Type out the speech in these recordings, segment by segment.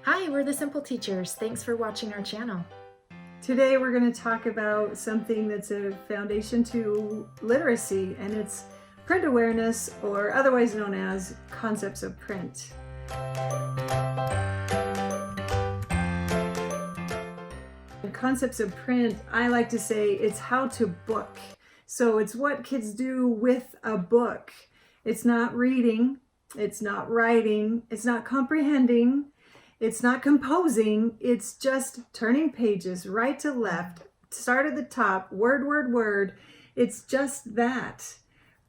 Hi, we're the Simple Teachers. Thanks for watching our channel. Today we're going to talk about something that's a foundation to literacy, and it's print awareness, or otherwise known as concepts of print. Concepts of print, I like to say it's how to book. So it's what kids do with a book. It's not reading, it's not writing, it's not comprehending, it's not composing, it's just turning pages right to left, start at the top, word, word, word. It's just that.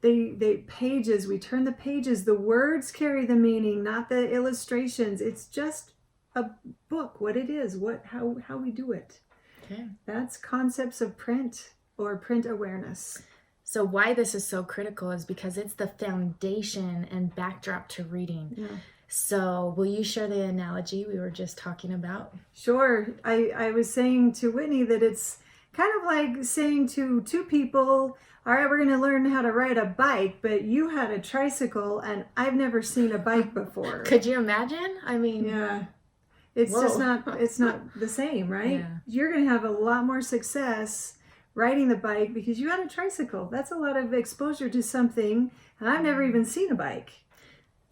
The pages, we turn the pages, the words carry the meaning, not the illustrations. It's just a book, what it is, how we do it. Okay. That's concepts of print or print awareness. So why this is so critical is because it's the foundation and backdrop to reading. Yeah. So will you share the analogy we were just talking about? Sure. I was saying to Whitney that it's kind of like saying to two people, all right, we're going to learn how to ride a bike, but you had a tricycle and I've never seen a bike before. Could you imagine? I mean, yeah. It's whoa. just it's not the same, right? Yeah. You're going to have a lot more success riding the bike because you had a tricycle. That's a lot of exposure to something, and I've never even seen a bike.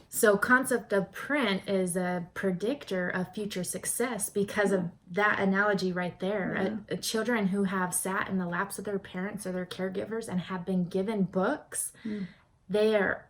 So concept of print is a predictor of future success because of that analogy right there. Yeah. Children who have sat in the laps of their parents or their caregivers and have been given books, they are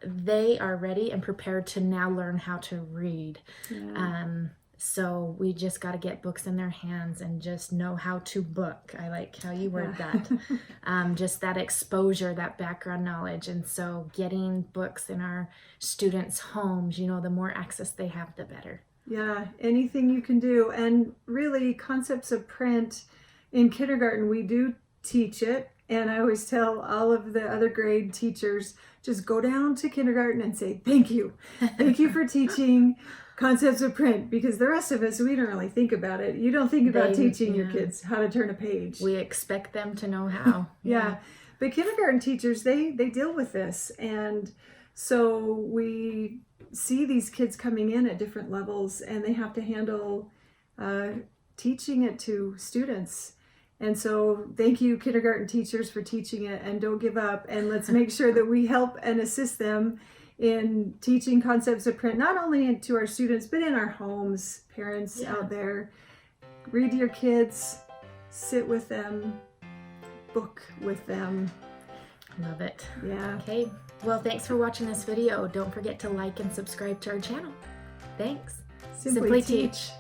ready and prepared to now learn how to read. Yeah. So we just got to get books in their hands and just know how to book. I like how you word that. Just that exposure, that background knowledge. And so getting books in our students' homes, you know, the more access they have, the better. Yeah, anything you can do. And really, concepts of print in kindergarten, we do teach it. And I always tell all of the other grade teachers, just go down to kindergarten and say, thank you. Thank you for teaching concepts of print, because the rest of us, we don't really think about it. You don't think about teaching your kids how to turn a page. We expect them to know how. Yeah. But kindergarten teachers, they deal with this. And so we see these kids coming in at different levels, and they have to handle teaching it to students. And so thank you, kindergarten teachers, for teaching it, and don't give up. And let's make sure that we help and assist them in teaching concepts of print, not only to our students, but in our homes. Parents out there, read to your kids, sit with them, book with them. Love it. Yeah. Okay. Well, thanks for watching this video. Don't forget to like and subscribe to our channel. Thanks. Simply teach.